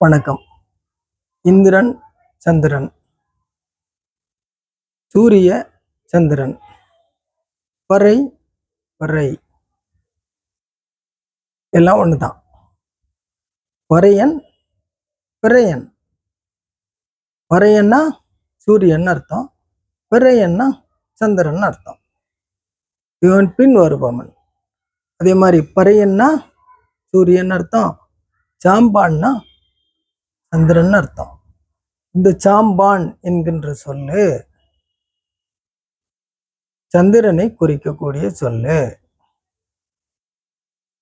வணக்கம். இந்திரன், சந்திரன், சூரிய, சந்திரன், பறை, பறை எல்லாம் ஒண்ணுதான். பறையன், பிறையன். பறையன்னா சூரியன் அர்த்தம், பிறையன்னா சந்திரன் அர்த்தம். இவன் பின் வருபவன். அதே மாதிரி பறையன்னா சூரியன் அர்த்தம், சாம்பான்னா சந்திரன் அர்த்தம். இந்த சாம்பான் என்கின்ற சொல்லு சந்திரனை குறிக்கக்கூடிய சொல்லு.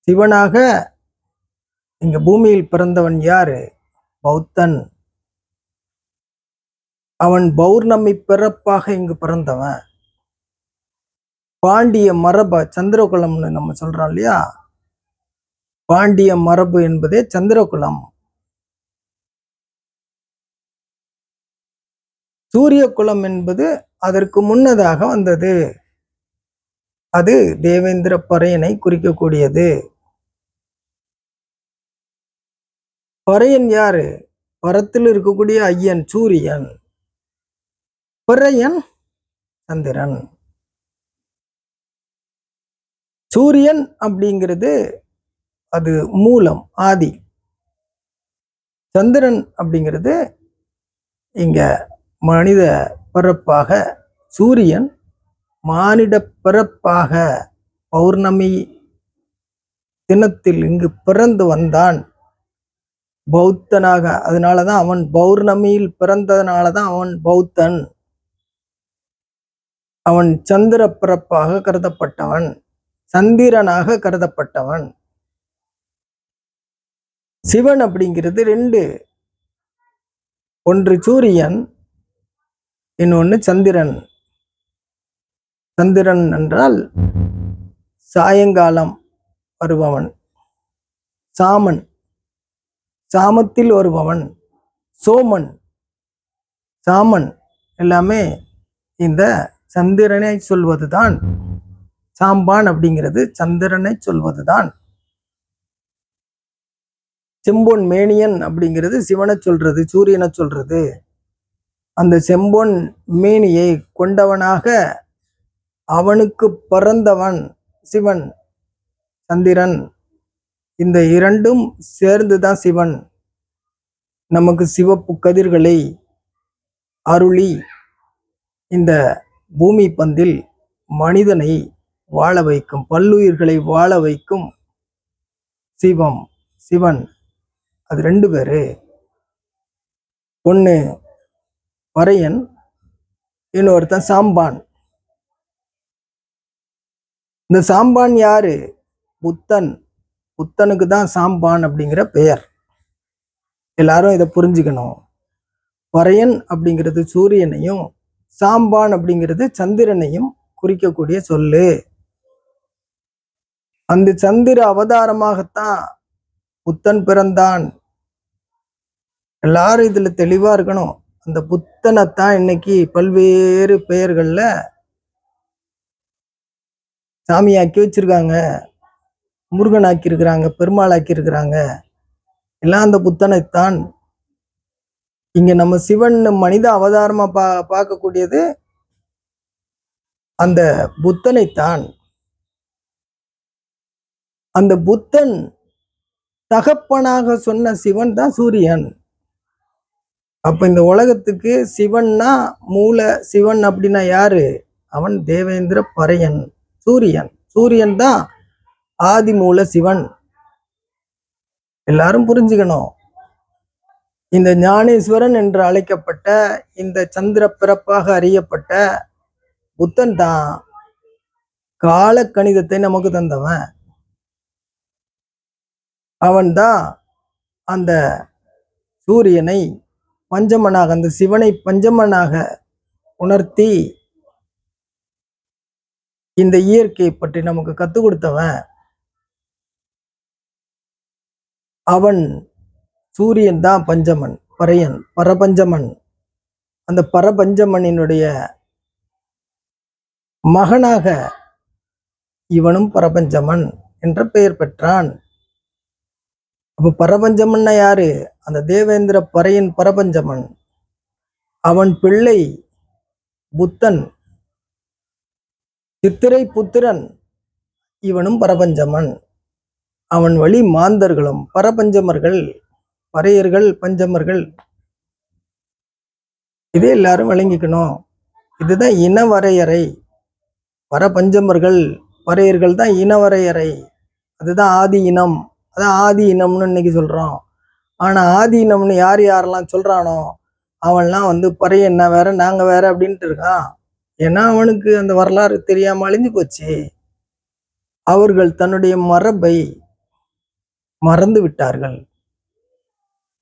சிவனாக இங்க பூமியில் பிறந்தவன் யாரு? பௌத்தன். அவன் பௌர்ணமி பிறப்பாக இங்கு பிறந்தவன். பாண்டிய மரப சந்திரகுலம்னு நம்ம சொல்றோம் இல்லையா? பாண்டிய மரபு என்பதே சந்திரகுலம். சூரிய குலம் என்பது அதற்கு முன்னதாக வந்தது. அது தேவேந்திர பறையனை குறிக்கக்கூடியது. பறையன் யாரு? பரத்தில் இருக்கக்கூடிய ஐயன் சூரியன். பிறையன் சந்திரன். சூரியன் அப்படிங்கிறது அது மூலம், ஆதி. சந்திரன் அப்படிங்கிறது இங்க மனித பிறப்பாக, சூரியன் மானிட பிறப்பாக பௌர்ணமி தினத்தில் இங்கு பிறந்து வந்தான் பௌத்தனாக. அதனாலதான் அவன் பௌர்ணமியில் பிறந்ததுனாலதான் அவன் பௌத்தன். அவன் சந்திர பிறப்பாக கருதப்பட்டவன், சந்திரனாக கருதப்பட்டவன். சிவன் அப்படிங்கிறது ரெண்டு, ஒன்று சூரியன், இன்னொன்னு சந்திரன். சந்திரன் என்றால் சாயங்காலம் வருபவன், சாமன், சாமத்தில் வருபவன், சோமன், சாமன் எல்லாமே இந்த சந்திரனை சொல்வதுதான். சாம்பான் அப்படிங்கிறது சந்திரனை சொல்வதுதான். செம்பொன் மேனியன் அப்படிங்கிறது சிவனை சொல்றது, சூரியனை சொல்றது. அந்த செம்பொன் மேனியை கொண்டவனாக அவனுக்கு பிறந்தவன் சிவன், சந்திரன். இந்த இரண்டும் சேர்ந்துதான் சிவன் நமக்கு சிவப்பு கதிர்களை அருளி இந்த பூமி பந்தில் மனிதனை வாழ வைக்கும், பல்லுயிர்களை வாழ வைக்கும் சிவம், சிவன். அது ரெண்டு பேரு. ஒண்ணு பறையன், இன்னொருத்தன் சாம்பான். இந்த சாம்பான் யாரு? புத்தன். புத்தனுக்கு தான் சாம்பான் அப்படிங்கிற பெயர். எல்லாரும் இதை புரிஞ்சுக்கணும். பறையன் அப்படிங்கிறது சூரியனையும், சாம்பான் அப்படிங்கிறது சந்திரனையும் குறிக்கக்கூடிய சொல்லு. அந்த சந்திர அவதாரமாகத்தான் புத்தன் பிறந்தான். எல்லாரும் இதுல தெளிவா இருக்கணும். அந்த புத்தனைத்தான் இன்னைக்கு பல்வேறு பெயர்கள்ல சாமியாக்கி வச்சிருக்காங்க, முருகன் ஆக்கி இருக்கிறாங்க, பெருமாள் ஆக்கி இருக்கிறாங்க. எல்லாம் அந்த புத்தனைத்தான். இங்க நம்ம சிவன் மனித அவதாரமா பார்க்கக்கூடியது அந்த புத்தனைத்தான். அந்த புத்தன் தகப்பனாக சொன்ன சிவன் தான் சூரியன். அப்ப இந்த உலகத்துக்கு சிவன்னா மூல சிவன் அப்படின்னா யாரு? அவன் தேவேந்திர பறையன், சூரியன். சூரியன் தான் ஆதி மூல சிவன். எல்லாரும் புரிஞ்சுக்கணும். இந்த ஞானேஸ்வரன் என்று அழைக்கப்பட்ட, இந்த சந்திர பிறப்பாக அறியப்பட்ட புத்தன் தான் கால கணிதத்தை நமக்கு தந்தவன். அவன் தான் அந்த சூரியனை பஞ்சமனாக, அந்த சிவனை பஞ்சமனாக உணர்த்தி இந்த இயற்கையை பற்றி நமக்கு கற்றுக் கொடுத்தவன். அவன் சூரியன் தான் பஞ்சமன், பறையன், பரபஞ்சமன். அந்த பரபஞ்சமனினுடைய மகனாக இவனும் பரபஞ்சமன் என்ற பெயர் பெற்றான். அப்ப பரபஞ்சமன்னா யாரு? அந்த தேவேந்திர பறையின் பரபஞ்சமன். அவன் பிள்ளை புத்தன், சித்திரை புத்திரன், இவனும் பரபஞ்சமன். அவன் வழி மாந்தர்களும் பரபஞ்சமர்கள், பறையர்கள், பஞ்சமர்கள். இதே எல்லாரும் விளங்கிக்கணும். இதுதான் இன வரையறை. பரபஞ்சமர்கள், பறையர்கள் தான் இன வரையறை. அதுதான் ஆதி இனம். அதான் ஆதி இனம்னு இன்னைக்கு சொல்றோம். ஆனா ஆதி இனம்னு யார் யாரெல்லாம் சொல்றானோ அவன்லாம் பறையன்னா வேற நாங்க வேற அப்படின்ட்டு இருக்கான். ஏன்னா அவனுக்கு அந்த வரலாறு தெரியாம அழிஞ்சு போச்சு. அவர்கள் தன்னுடைய மரபை மறந்து விட்டார்கள்.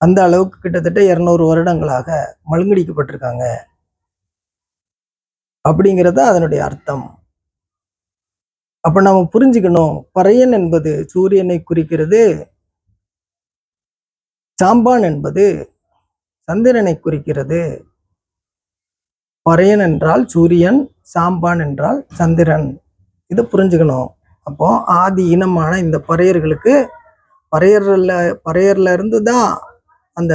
அந்த அளவுக்கு கிட்டத்தட்ட 200 வருடங்களாக மழுங்கடிக்கப்பட்டிருக்காங்க அப்படிங்கிறது அதனுடைய அர்த்தம். அப்ப நம்ம புரிஞ்சுக்கணும், பறையன் என்பது சூரியனை குறிக்கிறது, சாம்பான் என்பது சந்திரனை குறிக்கிறது. பறையன் என்றால் சூரியன், சாம்பான் என்றால் சந்திரன். இதை புரிஞ்சுக்கணும். அப்போ ஆதி இனமான இந்த பறையர்களுக்கு பறையர்ல இருந்து தான் அந்த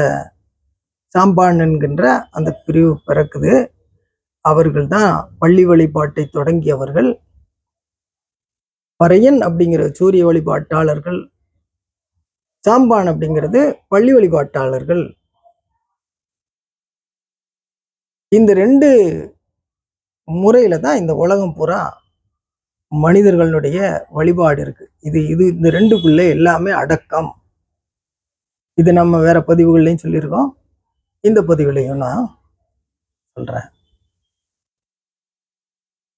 சாம்பான் என்கின்ற அந்த பிரிவு பிறக்குது. அவர்கள் தான் பள்ளி வழிபாட்டை தொடங்கியவர்கள். பறையன் அப்படிங்கிற சூரிய வழிபாட்டாளர்கள், சாம்பான் அப்படிங்கிறது பள்ளி வழிபாட்டாளர்கள். இந்த 2 முறையில தான் இந்த உலகம் பூரா மனிதர்களுடைய வழிபாடு இருக்கு. இந்த 2க்குள்ள எல்லாமே அடக்கம். இது நம்ம வேற பதிவுகள்லையும் சொல்லியிருக்கோம். இந்த பதிவுலையும் நான் சொல்றேன்.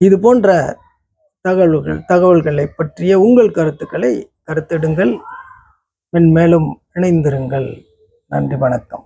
இது போன்ற தகவல்களை பற்றிய உங்கள் கருத்துக்களை கருத்திடுங்கள். மென்மேலும் இணைந்திருங்கள். நன்றி, வணக்கம்.